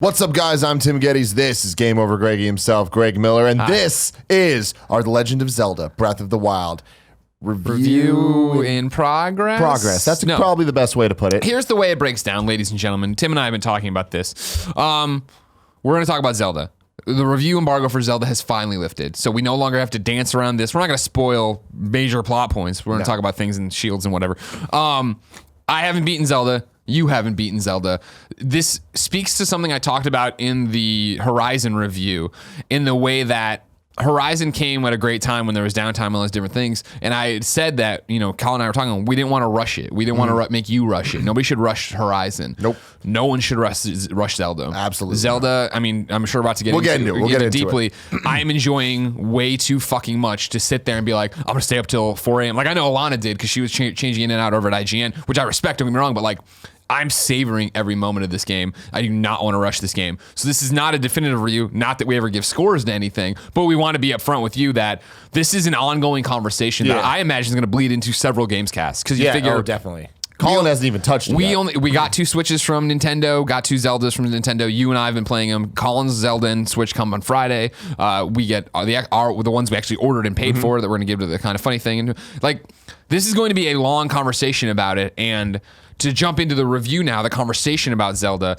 What's up, guys? I'm Tim Gettys. This is Game Over Greggy himself, Greg Miller, and this is our The Legend of Zelda: Breath of the Wild review in progress. That's probably the best way to put it. Here's the way it breaks down, ladies and gentlemen. Tim and I have been talking about this. We're going to talk about Zelda. The review embargo for Zelda has finally lifted, so we no longer have to dance around this. We're not going to spoil major plot points. We're going to talk about things and shields and whatever. I haven't beaten Zelda. You haven't beaten Zelda. This speaks to something I talked about in the Horizon review, in the way that Horizon came at a great time when there was downtime and all those different things. And I had said that, Colin and I were talking, we didn't want to rush it. We didn't want to make you rush it. Nobody should rush Horizon. Nope. No one should rush Zelda. Absolutely. Zelda, I mean, I'm sure about to get into it. We'll get into deeply. it. I'm enjoying way too fucking much to sit there and be like, I'm going to stay up till 4 a.m. Like I know Alana did because she was changing in and out over at IGN, which I respect, don't get me wrong, but like, I'm savoring every moment of this game. I do not want to rush this game. So this is not a definitive review, not that we ever give scores to anything, but we want to be upfront with you that this is an ongoing conversation that I imagine is going to bleed into several games casts. Because you figure, definitely. Colin hasn't even touched it yet. We got 2 Switches from Nintendo, got 2 Zeldas from Nintendo. You and I have been playing them. Colin's Zelda and Switch come on Friday. We get the ones we actually ordered and paid for that we're going to give to the Kind of Funny thing. And like, this is going to be a long conversation about it. And to jump into the review now, the conversation about Zelda,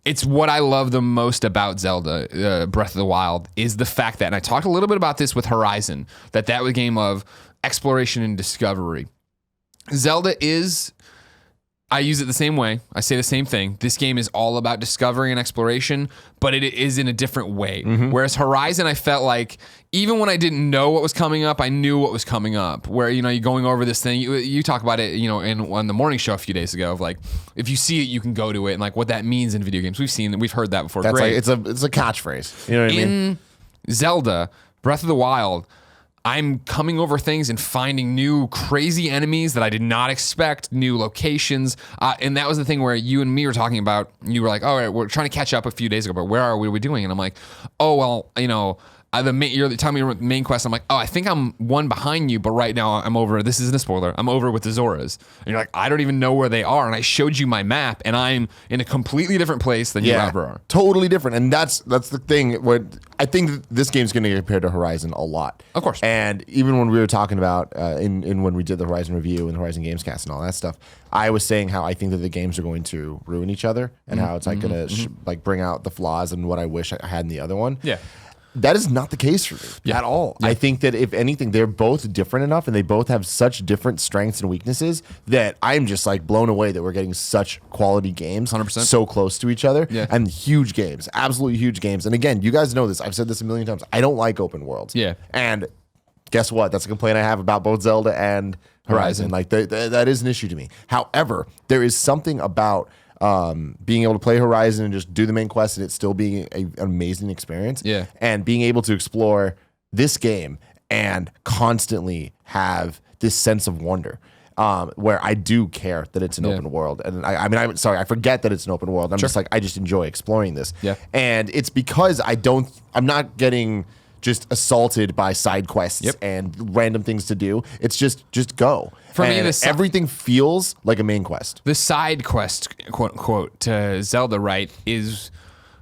it's what I love the most about Zelda, Breath of the Wild, is the fact that, and I talked a little bit about this with Horizon, that was a game of exploration and discovery. Zelda is, I use it the same way. I say the same thing. This game is all about discovery and exploration, but it is in a different way. Whereas Horizon, I felt like even when I didn't know what was coming up, I knew what was coming up. Where, you're going over this thing, you talk about it, on the morning show a few days ago of like, if you see it, you can go to it, and like what that means in video games. We've heard that before. That's great. Like, it's a catchphrase. You know what I mean? In Zelda, Breath of the Wild, I'm coming over things and finding new crazy enemies that I did not expect, new locations. And that was the thing where you and me were talking about, you were like, all right, we're trying to catch up a few days ago, but where are we doing? And I'm like, oh, well, you're telling me the main quest. I'm like, oh, I think I'm one behind you, but right now I'm over. This isn't a spoiler. I'm over with the Zoras. And you're like, I don't even know where they are. And I showed you my map, and I'm in a completely different place than you ever are. Totally different. And that's the thing. What I think this game's going to get compared to Horizon a lot. Of course. And even when we were talking about in when we did the Horizon review and the Horizon Gamescast and all that stuff, I was saying how I think that the games are going to ruin each other and how it's like going to bring out the flaws and what I wish I had in the other one. Yeah. That is not the case for me at all. Yeah. I think that if anything, they're both different enough and they both have such different strengths and weaknesses that I'm just like blown away that we're getting such quality games 100%. So close to each other and huge games, absolutely huge games. And again, you guys know this. I've said this a million times. I don't like open worlds. Yeah. And guess what? That's a complaint I have about both Zelda and Horizon. Like that is an issue to me. However, there is something about being able to play Horizon and just do the main quest and it still being an amazing experience. Yeah. And being able to explore this game and constantly have this sense of wonder. Where I do care that it's an open world. And I'm sorry, I forget that it's an open world. I'm just like, I just enjoy exploring this. Yeah. And it's because I'm not getting just assaulted by side quests and random things to do. It's just go. For me, everything feels like a main quest. The side quest, quote unquote, to Zelda, right,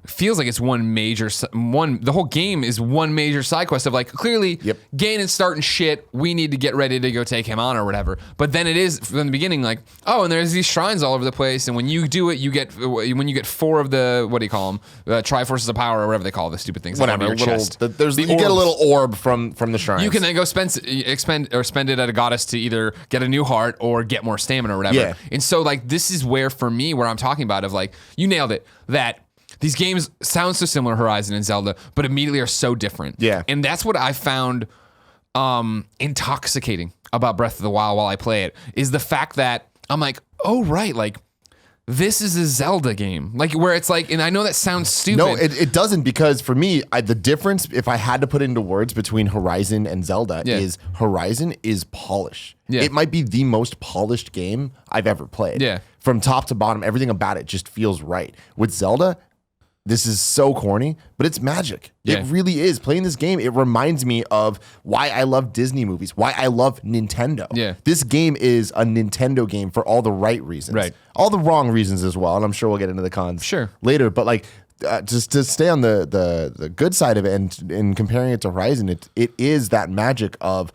feels like it's the whole game is one major side quest of like, clearly Gain and starting shit, we need to get ready to go take him on or whatever. But then it is from the beginning like, oh, and there's these shrines all over the place, and when you do it, when you get 4 of the, what do you call them, Triforces of Power or whatever they call the stupid things. Whatever, you get a little orb from the shrines. You can then go spend it at a goddess to either get a new heart or get more stamina or whatever. Yeah. And so like, this is where for me, where I'm talking about of like, you nailed it, that these games sound so similar, Horizon and Zelda, but immediately are so different. Yeah. And that's what I found intoxicating about Breath of the Wild while I play it, is the fact that I'm like, oh, right, like, this is a Zelda game. Like, where it's like, and I know that sounds stupid. No, it doesn't, because for me, the difference, if I had to put into words between Horizon and Zelda, is Horizon is polish. Yeah. It might be the most polished game I've ever played. Yeah. From top to bottom, everything about it just feels right. With Zelda, this is so corny, but it's magic. It really is. Playing this game, it reminds me of why I love Disney movies, why I love Nintendo. Yeah. This game is a Nintendo game for all the right reasons. Right. All the wrong reasons as well, and I'm sure we'll get into the cons later. But like, just to stay on the good side of it, and in comparing it to Horizon, it is that magic of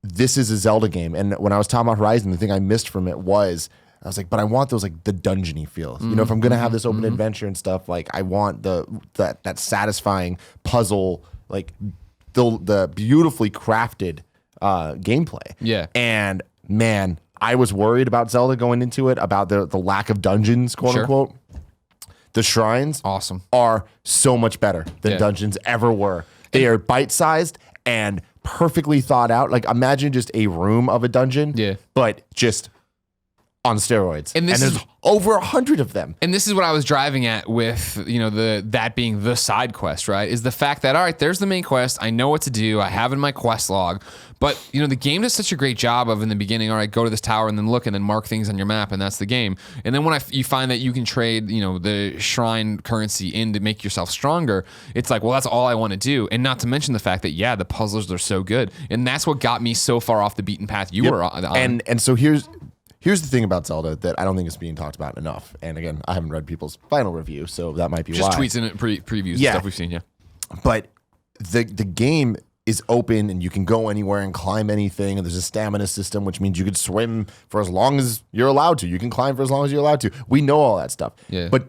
this is a Zelda game. And when I was talking about Horizon, the thing I missed from it was, I was like, but I want those like the dungeony feels. You know, if I'm gonna have this open adventure and stuff, like I want that satisfying puzzle, like the beautifully crafted gameplay. Yeah. And man, I was worried about Zelda going into it, about the lack of dungeons, quote unquote. The shrines are so much better than dungeons ever were. They are bite-sized and perfectly thought out. Like imagine just a room of a dungeon, but just on steroids. And there's over 100 of them. And this is what I was driving at with, you know, that being the side quest, right? Is the fact that, all right, there's the main quest. I know what to do. I have in my quest log. But, you know, the game does such a great job of in the beginning, all right, go to this tower and then look and then mark things on your map, and that's the game. And then when you find that you can trade, you know, the shrine currency in to make yourself stronger, it's like, well, that's all I want to do. And not to mention the fact that, yeah, the puzzles are so good. And that's what got me so far off the beaten path you were on. And so here's the thing about Zelda that I don't think is being talked about enough. And again, I haven't read people's final review, so that might be just why. Just tweets and previews and stuff we've seen, But the game is open and you can go anywhere and climb anything. And there's a stamina system, which means you could swim for as long as you're allowed to. You can climb for as long as you're allowed to. We know all that stuff. Yeah. But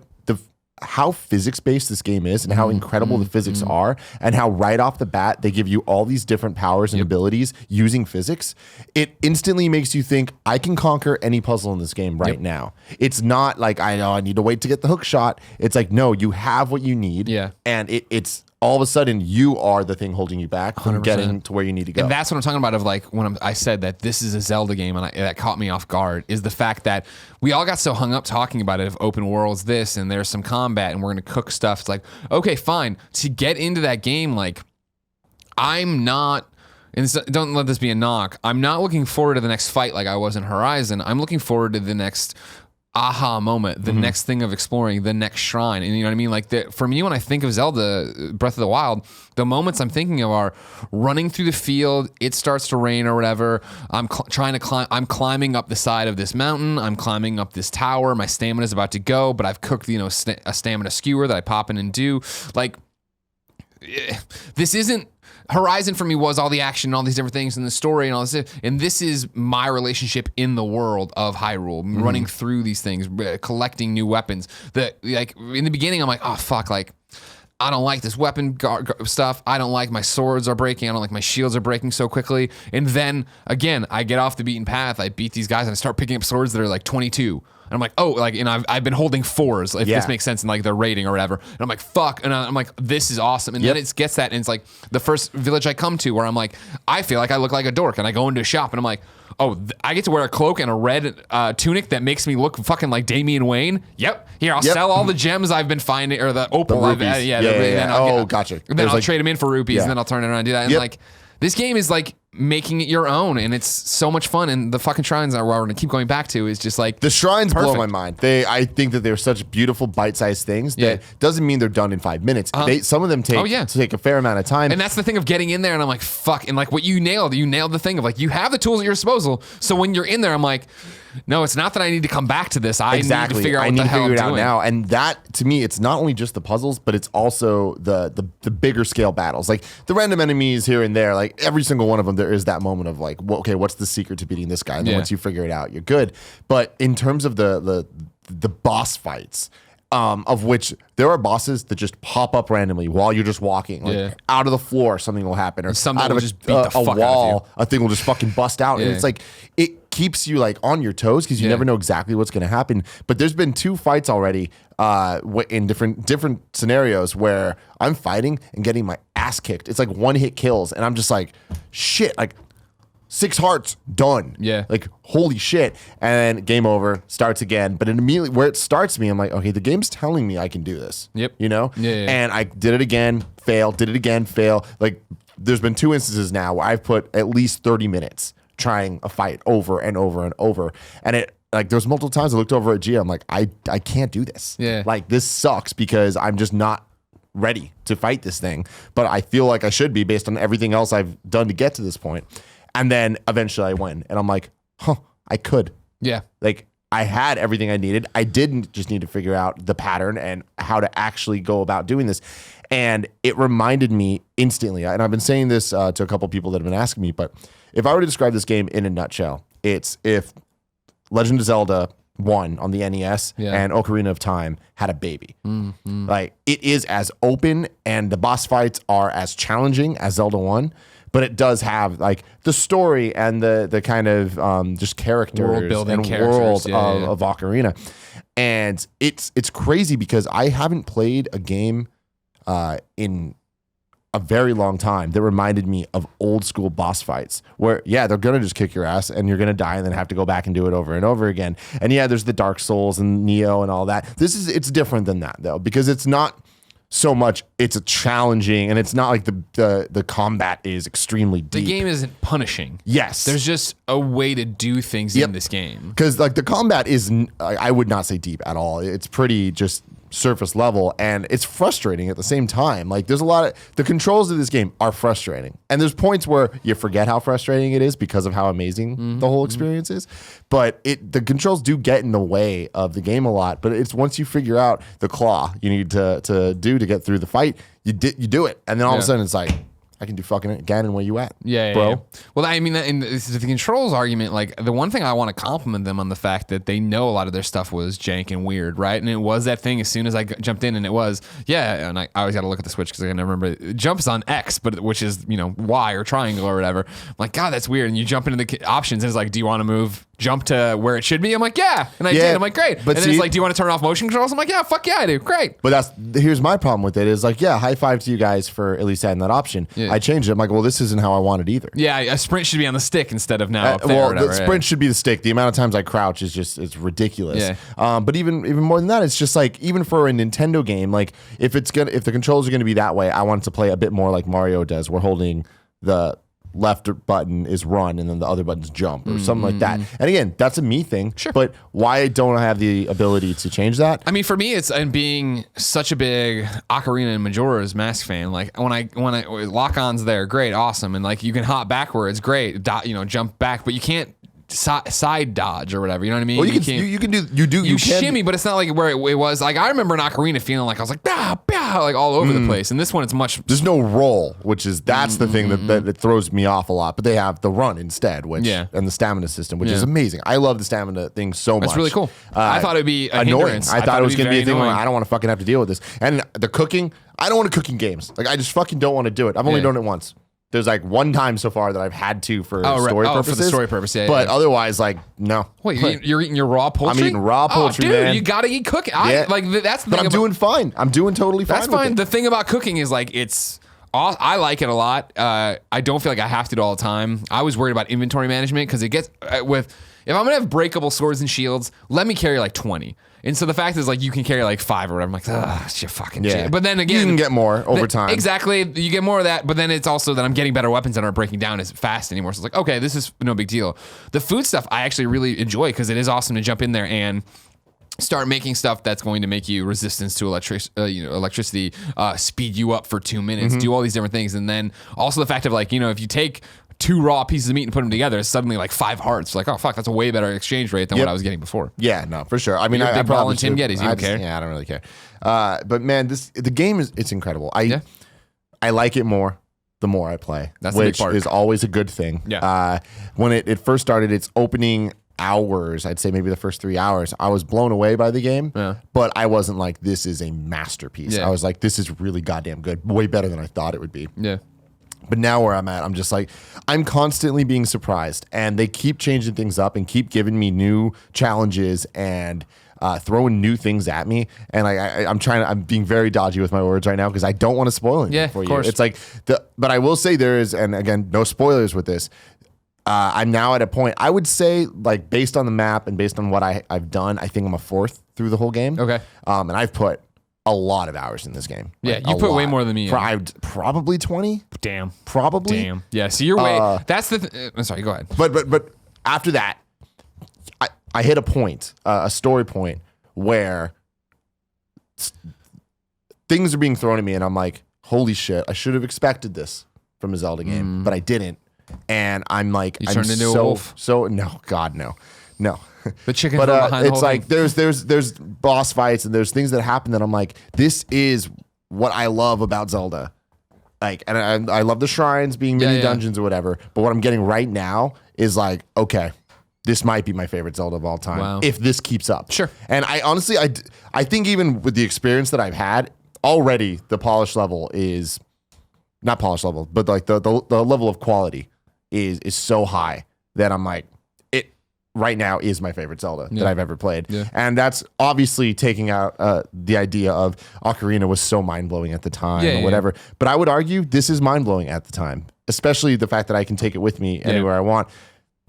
how physics-based this game is and how incredible the physics are and how right off the bat they give you all these different powers and abilities using physics, it instantly makes you think, I can conquer any puzzle in this game right now. It's not like, I know I need to wait to get the hook shot. It's like, no, you have what you need. And it's all of a sudden you are the thing holding you back from 100%. Getting to where you need to go. And that's what I'm talking about of like when I said that this is a Zelda game and that caught me off guard is the fact that we all got so hung up talking about it of open worlds this and there's some combat and we're going to cook stuff. It's like, okay, fine. To get into that game, like I'm not, and don't let this be a knock, I'm not looking forward to the next fight like I was in Horizon. I'm looking forward to the next aha moment, the next thing of exploring, the next shrine. And you know what I mean? Like for me, when I think of Zelda Breath of the Wild, the moments I'm thinking of are running through the field, it starts to rain or whatever. I'm trying to climb, I'm climbing up the side of this mountain. I'm climbing up this tower. My stamina is about to go, but I've cooked, you know, a stamina skewer that I pop in and do. Like, this isn't Horizon for me was all the action and all these different things in the story and all this. And this is my relationship in the world of Hyrule, running through these things, collecting new weapons. That like in the beginning, I'm like, oh fuck, like I don't like this weapon stuff. I don't like my swords are breaking. I don't like my shields are breaking so quickly. And then again, I get off the beaten path. I beat these guys and I start picking up swords that are like 22. And I'm like, oh, like, you know, I've been holding 4s, if this makes sense, in like their rating or whatever. And I'm like, fuck. And I'm like, this is awesome. And then it gets that. And it's like the first village I come to where I'm like, I feel like I look like a dork. And I go into a shop and I'm like, oh, I get to wear a cloak and a red tunic that makes me look fucking like Damian Wayne. Yep. Here, I'll sell all the gems I've been finding, or the opal. Gotcha. And then I'll trade them in for rupees and then I'll turn it around and do that. And like, this game is like making it your own, and it's so much fun. And the fucking shrines are we're gonna keep going back to is just like the shrines blow my mind. I think that they're such beautiful bite-sized things that doesn't mean they're done in 5 minutes. Some of them take a fair amount of time. And that's the thing of getting in there, and I'm like, fuck. And like what you nailed the thing of like you have the tools at your disposal. So when you're in there, I'm like, no, it's not that I need to come back to this. I need to figure out what the hell I'm doing now. And that, to me, it's not only just the puzzles, but it's also the bigger scale battles. Like the random enemies here and there, like every single one of them, there is that moment of like, well, okay, what's the secret to beating this guy? And then once you figure it out, you're good. But in terms of the boss fights, of which there are bosses that just pop up randomly while you're just walking, like out of the floor, something will happen, or out of just beat the fuck wall, out of you. a thing will just fucking bust out, and it's like it keeps you like on your toes because you never know exactly what's going to happen. But there's been 2 fights already in different scenarios where I'm fighting and getting my ass kicked. It's like 1-hit kills, and I'm just like, shit, like 6 hearts, done. Like, holy shit. And then game over, starts again. But immediately where it starts me, I'm like, okay, the game's telling me I can do this. You know? And I did it again, fail, did it again, fail. Like, there's been 2 instances now where I've put at least 30 minutes trying a fight over and over and over. And like there was multiple times I looked over at Gia. I'm like, I can't do this. Yeah. Like this sucks because I'm just not ready to fight this thing. But I feel like I should be based on everything else I've done to get to this point. And then eventually I win. And I'm like, I could. Yeah. Like I had everything I needed. I didn't just need to figure out the pattern and how to actually go about doing this. And it reminded me instantly, and I've been saying this to a couple people that have been asking me, but if I were to describe this game in a nutshell, it's if Legend of Zelda 1 on the NES and Ocarina of Time had a baby. Mm-hmm. Like it is as open and the boss fights are as challenging as Zelda 1, but it does have like the story and the kind of just characters world building and world of Ocarina. And it's crazy because I haven't played a game in a very long time that reminded me of old school boss fights where, they're going to just kick your ass and you're going to die and then have to go back and do it over and over again. And there's the Dark Souls and Neo and all that. It's different than that though, because it's not so much, it's a challenging and it's not like the combat is extremely deep. The game isn't punishing. Yes. There's just a way to do things in this game. Because like the combat is, I would not say deep at all. It's pretty just surface level and it's frustrating at the same time. Like there's the controls of this game are frustrating. And there's points where you forget how frustrating it is because of how amazing the whole experience is. But the controls do get in the way of the game a lot. But it's once you figure out the claw you need to do to get through the fight, you do it. And then all of a sudden it's like, I can do fucking it again and where you at, bro? Yeah. Well, I mean, in the controls argument, like the one thing I want to compliment them on the fact that they know a lot of their stuff was jank and weird, right? And it was that thing as soon as I jumped in, and it was, and I always got to look at the Switch because I can never remember. It jumps on X, but which is Y or triangle or whatever. I'm like, God, that's weird. And you jump into the options, and it's like, do you want to jump to where it should be? I'm like, yeah, and I did. I'm like, great. But then it's like, do you want to turn off motion controls? I'm like, yeah, fuck yeah, I do. Great. But here's my problem with it is like, high five to you guys for at least adding that option. Yeah. I changed it. I'm like, well, this isn't how I want it either. Yeah, a sprint should be on the stick instead of now. The sprint should be the stick. The amount of times I crouch it's ridiculous. Yeah. But even more than that, it's just like even for a Nintendo game, like if the controls are gonna be that way, I want it to play a bit more like Mario does. We're holding the left button is run and then the other button's jump or something like that. And again, that's a me thing. Sure. But why don't I have the ability to change that? I mean, for me, it's and being such a big Ocarina and Majora's Mask fan. Like when I lock-on's there, great, awesome, and like you can hop backwards, great, jump back, but you can't side dodge or whatever. You know what I mean? Well, you can shimmy, but it's not like where it was. Like I remember in Ocarina feeling like I was like like all over the place, and this one it's much. There's no roll, that's the thing that it throws me off a lot. But they have the run instead, and the stamina system, which is amazing. I love the stamina thing so much. That's really cool. I thought it'd be annoying. Hindrance. I thought it was going to be a thing where I don't want to fucking have to deal with this. And the cooking, I don't want to cook in games. Like I just fucking don't want to do it. I've only done it once. There's like one time so far that I've had to for story purposes. For the story purpose, But otherwise, like, no. Wait, you're eating your raw poultry? I'm eating raw poultry, dude, man. you gotta eat cooking. That's the thing. But I'm doing fine. I'm doing totally fine. That's fine. With it. The thing about cooking is like I like it a lot. I don't feel like I have to do it all the time. I was worried about inventory management because it gets if I'm gonna have breakable swords and shields, let me carry like 20. And so the fact is, like, you can carry like 5 or whatever. I'm like, shit, fucking shit. But then again, you can get more over time. Exactly, you get more of that. But then it's also that I'm getting better weapons that aren't breaking down as fast anymore. So it's like, okay, this is no big deal. The food stuff I actually really enjoy because it is awesome to jump in there and start making stuff that's going to make you resistance to electricity, speed you up for 2 minutes, do all these different things, and then also the fact of like, if you take 2 raw pieces of meat and put them together, it's suddenly like 5 hearts. Like, oh fuck, that's a way better exchange rate than what I was getting before. Yeah, no, for sure. I mean, I probably Tim Gettys. You don't care. Yeah, I don't really care. But man, the game it's incredible. I like it more the more I play, which is always a good thing. Yeah. When it first started, its opening hours, I'd say maybe the first 3 hours, I was blown away by the game, but I wasn't like, this is a masterpiece. I was like, this is really goddamn good, way better than I thought it would be. Yeah. But now where I'm at, I'm just like, I'm constantly being surprised, and they keep changing things up and keep giving me new challenges and throwing new things at me. And I'm being very dodgy with my words right now because I don't want to spoil anything for you. Course. It's like, but I will say there is, and again, no spoilers with this. I'm now at a point, I would say, like, based on the map and based on what I've done, I think I'm a 4th through the whole game. Okay. And I've put a lot of hours in this game. Yeah, you put way more than me. Probably 20. Damn. Probably. Damn. Yeah, so you're way... that's the... I'm sorry, go ahead. But after that, I hit a point, a story point where things are being thrown at me, and I'm like, holy shit, I should have expected this from a Zelda game, but I didn't. And I'm like, you turned into a wolf. So no, God, no. The chicken. But behind it's like there's boss fights and there's things that happen that I'm like, this is what I love about Zelda. Like, and I love the shrines being mini dungeons or whatever. But what I'm getting right now is like, okay, this might be my favorite Zelda of all time if this keeps up. Sure. And I honestly, I think even with the experience that I've had already, the polish level is not polish level, but like the level of quality is so high that I'm like, it right now is my favorite Zelda that I've ever played. Yeah. And that's obviously taking out the idea of Ocarina was so mind-blowing at the time or whatever. But I would argue this is mind-blowing at the time, especially the fact that I can take it with me anywhere I want,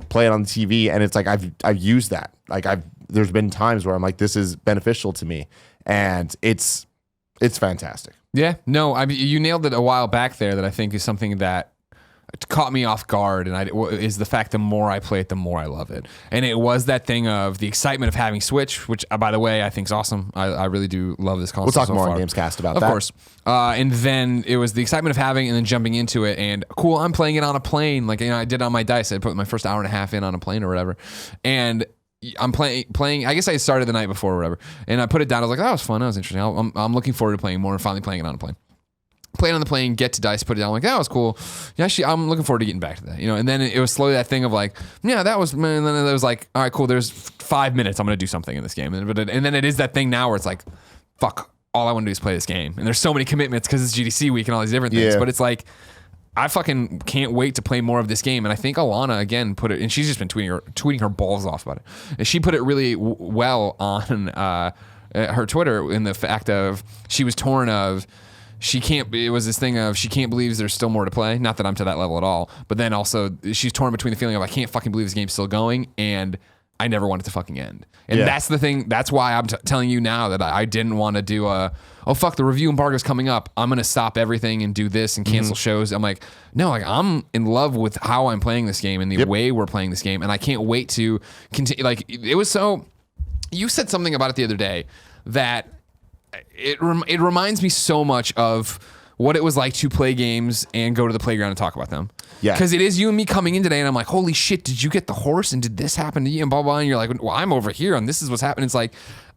play it on the TV, and it's like I've used that. Like there's been times where I'm like, this is beneficial to me, and it's fantastic. Yeah, no, I mean, you nailed it a while back there. That I think is something that caught me off guard, and is the fact the more I play it, the more I love it. And it was that thing of the excitement of having Switch, which by the way I think is awesome. I really do love this console. We'll talk more on Gamescast about that, of course. And then it was the excitement of having, and then jumping into it, and cool, I'm playing it on a plane, like I did on my dice. I put my first hour and a half in on a plane or whatever, and I'm playing. I guess I started the night before or whatever, and I put it down. I was like, that was fun. That was interesting. I'm looking forward to playing more, and finally playing it on a plane. Play it on the plane, get to dice, put it down. I'm like, that was cool. Yeah, actually, I'm looking forward to getting back to that. And then it was slowly that thing of like, yeah, that was. And then it was like, all right, cool. There's 5 minutes. I'm gonna do something in this game. And then it is that thing now where it's like, fuck. All I want to do is play this game. And there's so many commitments because it's GDC week and all these different things. But it's like, I fucking can't wait to play more of this game. And I think Alana, again, put it, and she's just been tweeting her balls off about it. And she put it really well on her Twitter in the fact of she was torn of, it was this thing of she can't believe there's still more to play. Not that I'm to that level at all. But then also she's torn between the feeling of I can't fucking believe this game's still going and I never want it to fucking end. And that's the thing. That's why I'm telling you now that I didn't want to do the review embargo's coming up. I'm going to stop everything and do this and cancel shows. I'm like, no, like I'm in love with how I'm playing this game and the way we're playing this game. And I can't wait to continue. Like it was so, you said something about it the other day that it reminds me so much of what it was like to play games and go to the playground and talk about them. Yeah. Because it is you and me coming in today and I'm like, holy shit, did you get the horse and did this happen to you and blah, blah. And you're like, well, I'm over here and this is what's happening. It's like,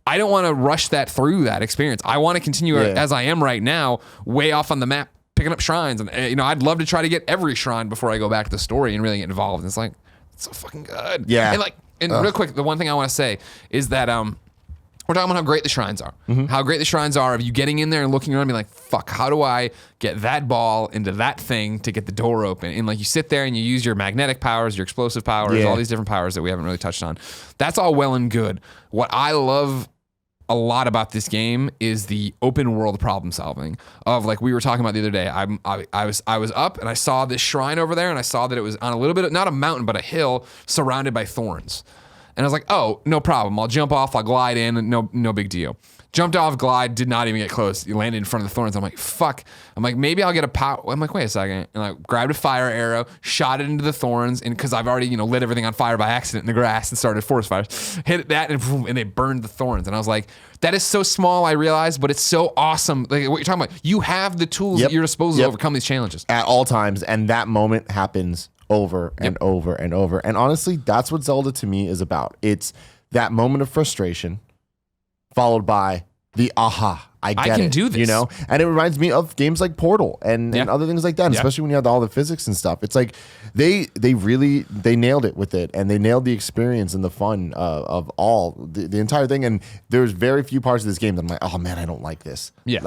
I don't want to rush that through that experience. I want to continue as I am right now, way off on the map, picking up shrines. And, I'd love to try to get every shrine before I go back to the story and really get involved. And it's like, it's so fucking good. Yeah. And real quick, the one thing I want to say is that, we're talking about how great the shrines are. How great the shrines are of you getting in there and looking around and being like, fuck, how do I get that ball into that thing to get the door open? And like you sit there and you use your magnetic powers, your explosive powers, all these different powers that we haven't really touched on. That's all well and good. What I love a lot about this game is the open world problem solving of like we were talking about the other day. I was up and I saw this shrine over there and I saw that it was on a little bit of, not a mountain, but a hill surrounded by thorns. And I was like, oh, no problem. I'll jump off. I'll glide in. And no big deal. Jumped off, glide, did not even get close. You landed in front of the thorns. I'm like, fuck. I'm like, maybe I'll get a power. I'm like, wait a second. And I grabbed a fire arrow, shot it into the thorns. And because I've already, lit everything on fire by accident in the grass and started forest fires, hit that and boom, and they burned the thorns. And I was like, that is so small, I realized, but it's so awesome. Like what you're talking about, you have the tools at your disposal to overcome these challenges. At all times. And that moment happens over and over and over. And honestly, that's what Zelda to me is about. It's that moment of frustration followed by the aha, I can do this. And it reminds me of games like Portal and other things like that, and especially when you have all the physics and stuff. It's like they nailed it with it, and they nailed the experience and the fun of all the entire thing. And there's very few parts of this game that I'm like, oh man, I don't like this. Or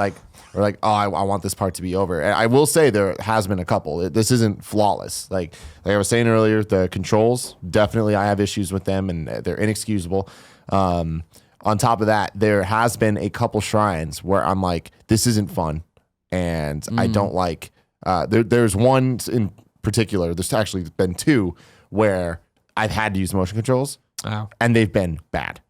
like, oh, I want this part to be over. And I will say there has been a couple. This isn't flawless. Like I was saying earlier, the controls, definitely I have issues with them, and they're inexcusable. On top of that, there has been a couple shrines where I'm like, this isn't fun, and I don't like. There's one in particular. There's actually been two where I've had to use motion controls, and they've been bad.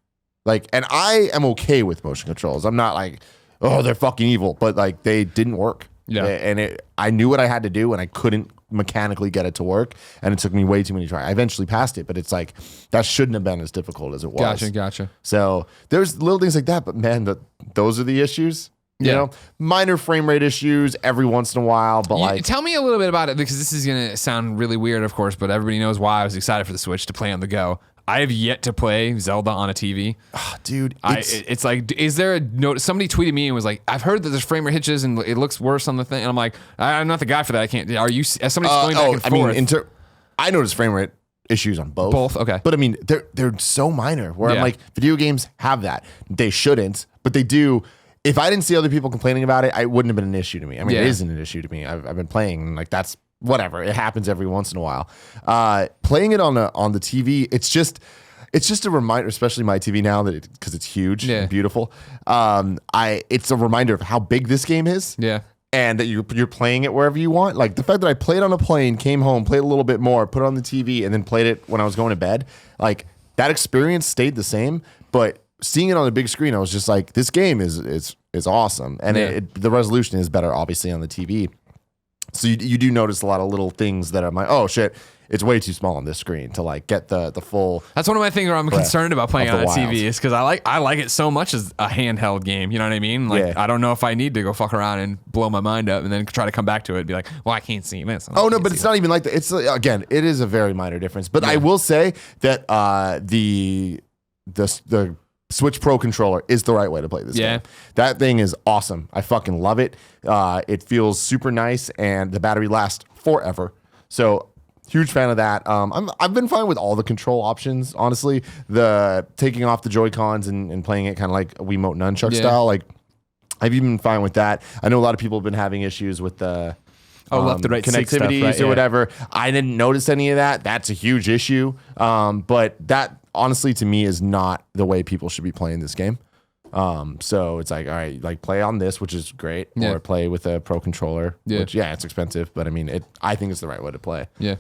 And I am okay with motion controls. I'm not like, oh, they're fucking evil, but they didn't work. Yeah, and I knew what I had to do, and I couldn't mechanically get it to work, and it took me way too many tries. I eventually passed it, but it's like that shouldn't have been as difficult as it was. Gotcha. So there's little things like that, but man, those are the issues. You know, minor frame rate issues every once in a while, but tell me a little bit about it, because this is going to sound really weird, of course, but everybody knows why I was excited for the Switch to play on the go. I have yet to play Zelda on a TV. Oh, dude, it's like, is there a note? Somebody tweeted me and was like, I've heard that there's frame rate hitches and it looks worse on the thing. And I'm like, I'm not the guy for that. I can't. Are you? As somebody's going back and forth. I noticed frame rate issues on both. Both, okay. But I mean, they're so minor. Where I'm like, video games have that. They shouldn't, but they do. If I didn't see other people complaining about it, it wouldn't have been an issue to me. I mean, it isn't an issue to me. I've been playing, like, that's whatever. It happens every once in a while. Playing it on the TV, it's just a reminder, especially my TV now, that because it's huge and beautiful. It's a reminder of how big this game is. Yeah. And that you're playing it wherever you want. Like the fact that I played on a plane, came home, played a little bit more, put it on the TV, and then played it when I was going to bed. Like that experience stayed the same, but seeing it on the big screen, I was just like, this game is awesome. And the resolution is better, obviously, on the TV. So you do notice a lot of little things that I'm like, oh shit, it's way too small on this screen to like get the full. That's one of my things where I'm concerned about playing on a TV is because I like it so much as a handheld game. You know what I mean? Like I don't know if I need to go fuck around and blow my mind up and then try to come back to it and be like, well, I can't see this. Oh no, but it's not even like that. It's again, it is a very minor difference. But I will say that the Switch Pro controller is the right way to play this game. That thing is awesome. I fucking love it. It feels super nice, and the battery lasts forever. So huge fan of that. I've been fine with all the control options, honestly. The taking off the Joy-Cons and playing it kind of like a Wiimote nunchuck style. Like I've even been fine with that. I know a lot of people have been having issues with the left and right connectivities stuff, right? or whatever. I didn't notice any of that. That's a huge issue. But that honestly to me is not the way people should be playing this game. So it's like, all right, like play on this, which is great, or play with a Pro controller, which it's expensive, but I mean, I think it's the right way to play. Yeah.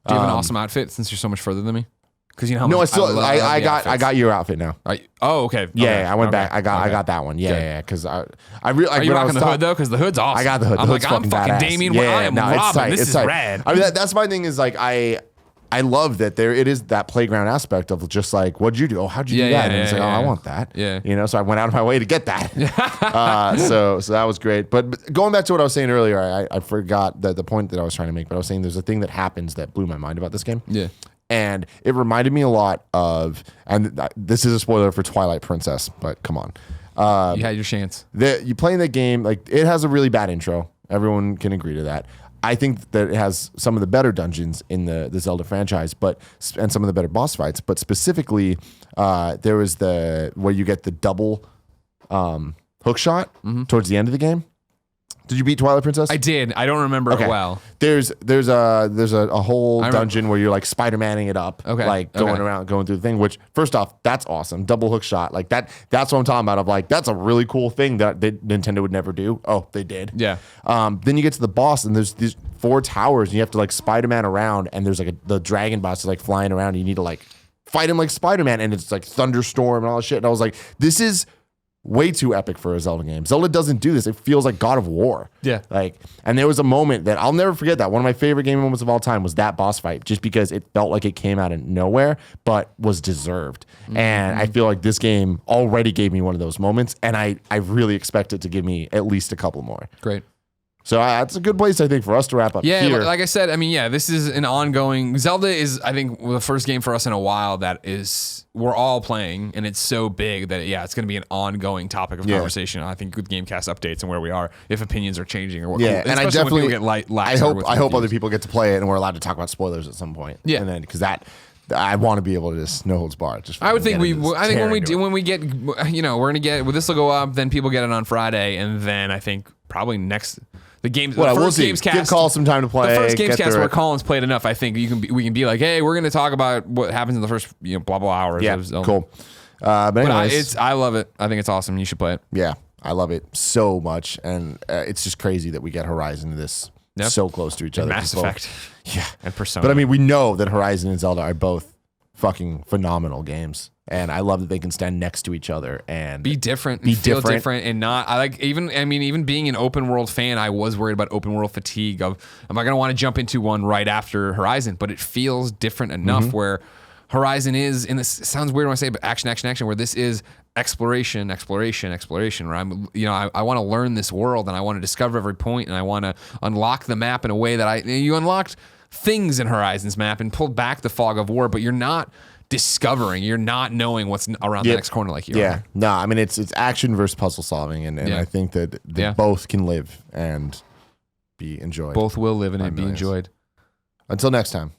Do you have an awesome outfit since you're so much further than me? Because you know how much I got your outfit now. Okay. Yeah, I went back. I got that one. Yeah. Because I really. Are you rocking the hood though? Because the hood's awesome. I got the hood. I'm fucking Damien. Yeah, I am Robin. This is rad. I mean, that's my thing. Is like I love that it is that playground aspect of just like, what'd you do? Oh, how'd you do that? And it's like, I want that. Yeah. You know, so I went out of my way to get that. So that was great. But going back to what I was saying earlier, I forgot the point that I was trying to make, but I was saying there's a thing that happens that blew my mind about this game. Yeah. And it reminded me a lot of, and this is a spoiler for Twilight Princess, but come on. You had your chance. You playing that game, like it has a really bad intro. Everyone can agree to that. I think that it has some of the better dungeons in the Zelda franchise, and some of the better boss fights. But specifically, there was where you get the double hook shot towards the end of the game. Did you beat Twilight Princess? I did. I don't remember it well. There's a whole dungeon where you're like Spider-Manning it up, going around, going through the thing. Which first off, that's awesome. Double hook shot, like that. That's what I'm talking about. Of like, that's a really cool thing that Nintendo would never do. Oh, they did. Yeah. Then you get to the boss, and there's these 4 towers, and you have to like Spider-Man around, and there's like the dragon boss is like flying around. And you need to like fight him like Spider-Man, and it's like thunderstorm and all this shit. And I was like, this is way too epic for a Zelda game. Zelda doesn't do this. It feels like God of War. Yeah. And there was a moment that I'll never forget that. One of my favorite game moments of all time was that boss fight, just because it felt like it came out of nowhere, but was deserved. And I feel like this game already gave me one of those moments, and I really expect it to give me at least a couple more. Great. So that's a good place, I think, for us to wrap up here. Yeah, like I said, I mean, this is an ongoing. Zelda is, I think, the first game for us in a while that we're all playing, and it's so big that, it's going to be an ongoing topic of conversation, I think, with Gamecast updates and where we are, if opinions are changing or what. Yeah, and I definitely get I hope other people get to play it, and we're allowed to talk about spoilers at some point. Yeah. And then, because I want to be able to just no holds barred. I would think when we get, we're going to get, this will go up, then people get it on Friday, and then I think probably next. The games. Well, we'll see. Give Colin some time to play. The first Gamescast where Colin's played enough, I think we can be like, hey, we're going to talk about what happens in the first blah blah hours. Yeah, cool. But anyways, I love it. I think it's awesome. You should play it. Yeah, I love it so much, and it's just crazy that we get Horizon to this so close to each other. Mass Effect, yeah, and Persona. But I mean, we know that Horizon and Zelda are both fucking phenomenal games. And I love that they can stand next to each other and be different, and feel different, and not. Even being an open world fan, I was worried about open world fatigue. Of am I going to want to jump into one right after Horizon? But it feels different enough where Horizon is, and this sounds weird when I say, but action, where this is exploration. Where I'm, I want to learn this world, and I want to discover every point, and I want to unlock the map in a way that you unlocked things in Horizon's map and pulled back the fog of war, but you're not discovering, you're not knowing what's around the next corner like you are. No, I mean it's action versus puzzle solving, and I think that both can live and be enjoyed. Both will live and be enjoyed. Until next time.